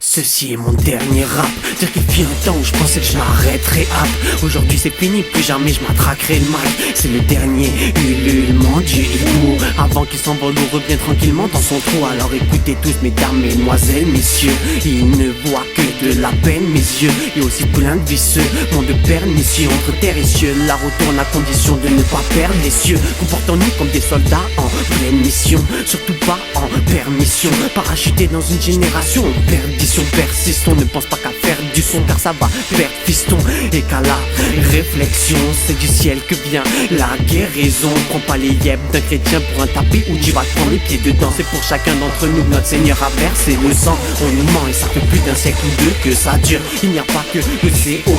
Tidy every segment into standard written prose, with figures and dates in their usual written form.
Ceci est mon dernier rap. Dire qu'il fut un temps où je pensais que je m'arrêterais hop. Aujourd'hui c'est fini, plus jamais je m'attraquerai le mic. C'est le dernier ululement du hibou. Avant qu'il s'envole ou revienne tranquillement dans son trou. Alors écoutez tous mesdames, mesdemoiselles, messieurs. Il ne voit que de la peine mes yeux. Et aussi plein de vicieux, monde pernicieux. Entre terre et cieux, la retourne à condition de ne pas perdre les cieux. Comportons-nous comme des soldats en pleine mission. Surtout pas en permission. Parachutés dans une génération en perdition. Persistons, ne pense pas qu'à faire du son car ça va perdre fiston. Et qu'à la réflexion, c'est du ciel que vient la guérison. Prends pas les yeux d'un chrétien pour un tapis où tu vas te prendre les pieds dedans. C'est pour chacun d'entre nous que notre Seigneur a versé le sang. On nous ment et ça fait plus d'un siècle ou deux que ça dure. Il n'y a pas que le CO2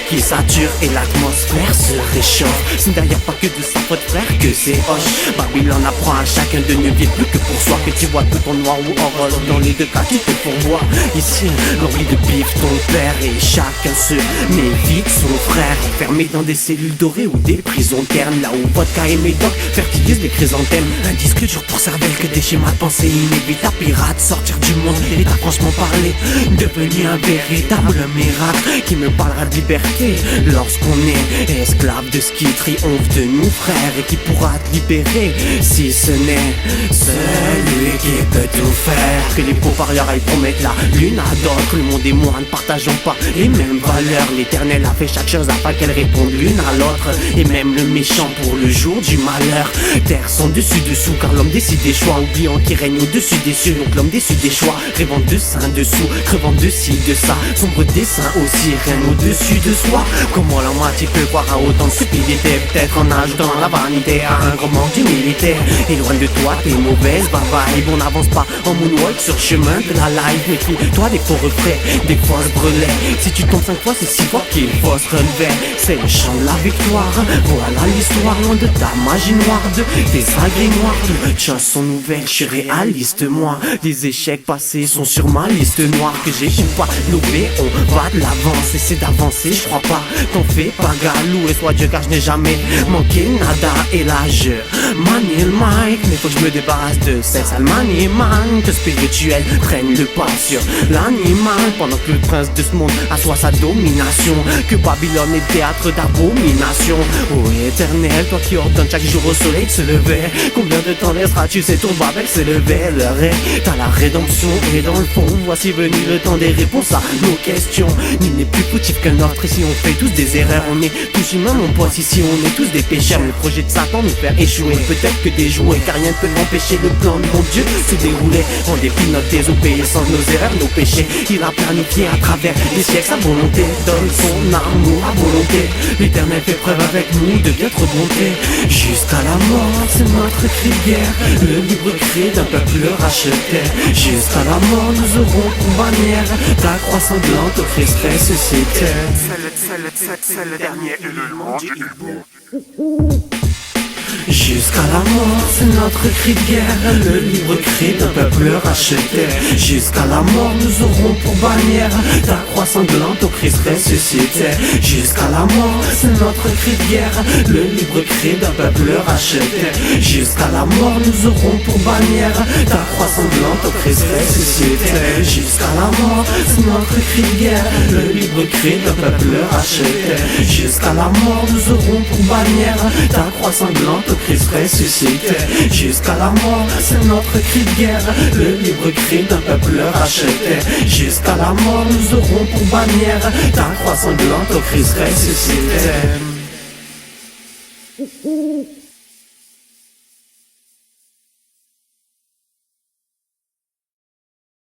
qui sature et l'atmosphère se réchauffe. C'est d'ailleurs pas que de sa faute frère que c'est hoche. Babylone apprend à chacun de ne vivre plus que pour soi. Que tu vois tout en noir ou en rose, dans les deux cas tu te pourvois. Ici l'envie de bif ton père et chacun se méfie de son frère. Enfermé dans des cellules dorées ou des prisons ternes. Là où vodka et médoc fertilisent les chrysanthèmes. Un disque dur pour cervelle que des schémas de pensée inévitables. Pirate, sortir du monde et t'as franchement parlé. Devenu un véritable miracle qui me parlera de liberté lorsqu'on est esclave de ce qui triomphe de nous frères. Et qui pourra te libérer si ce n'est celui qui peut tout faire. Que les pauvres parieurs aillent promettre la lune à d'autres. Le monde et moi ne partageons pas les mêmes valeurs. L'éternel a fait chaque chose afin qu'elles répondent l'une à l'autre. Et même le méchant pour le jour du malheur. Terre sans dessus dessous car l'homme décide des choix. Oubliant qu'il règne au-dessus des cieux. Donc l'homme décide des choix. Rêvant de sein dessous, crevant de ci, de ça. Sombre dessin aussi, rien au-dessus de soi. Comment la moitié peut croire à autant de stupidité. Peut-être en ajoutant la vanité à un grand manque d'humilité. Et loin de toi tes mauvaises vibes. On n'avance pas en moonwalk sur chemin de la life. Méfie-toi des faux refrains, des fausses brelets. Si tu tombes 5 fois, c'est 6 fois qu'il faut se relever. C'est le chant de la victoire. Voilà l'histoire, loin de ta magie noire. De tes agrimoires, de chansons nouvelles. Je suis réaliste, moi. Les échecs passés sont sur ma liste noire. Que j'ai ou pas loupé, on va de l'avant. Cessez d'avancer, je crois pas. T'en fais pas galou et soit Dieu car je n'ai jamais manqué nada. Et là je manie le mic. Mais faut que je me débarrasse de cette sale manie man. Que spirituel prenne le pas sur l'animal. Pendant que le prince de ce monde assoit sa domination. Que Babylone est théâtre d'abomination. Oh éternel, toi qui ordonnes chaque jour au soleil de se lever. Combien de temps laisseras-tu ces tours Babel s'élever? L'heure est à la rédemption. Et dans le fond, voici venu le temps des réponses à nos questions. Nul n'est plus fautif qu'un autre. Ici on fait tous des erreurs. On est tous humains mon pote. Ici on est tous des pécheurs. Le projet de Satan nous faire échouer. Peut-être que des jouets, car rien ne peut empêcher le plan de mon Dieu se dérouler. En dépit de notre désobéissance, nos erreurs, nos péchés. Il a planifié à travers les siècles sa volonté. Donne son amour à volonté. L'Éternel fait preuve avec nous de bien trop bonté. Jusqu'à la mort, c'est notre cri de guerre. Le libre cri d'un peuple racheté. Jusqu'à la mort, nous aurons pour bannière ta croix sanglante au Christ ressuscité. C'est le dernier ululement du hibou. Jusqu'à la mort, c'est notre cri de guerre. Le libre cri d'un peuple racheté. Jusqu'à la mort, nous aurons pour bannière ta croix sanglante au Christ ressuscité. Jusqu'à la mort, c'est notre cri de guerre. Le libre cri d'un peuple racheté. Jusqu'à la mort, nous aurons pour bannière ta croix sanglante au Christ ressuscité. Jusqu'à la mort, c'est notre cri de guerre. Le libre cri d'un peuple racheté. Jusqu'à la mort, nous aurons pour bannière ta croix sanglante au Christ ressuscité. Jusqu'à la mort, c'est notre cri de guerre. Le libre cri d'un peuple racheté. Jusqu'à la mort, nous aurons pour bannière ta croix sanglante au Christ ressuscité.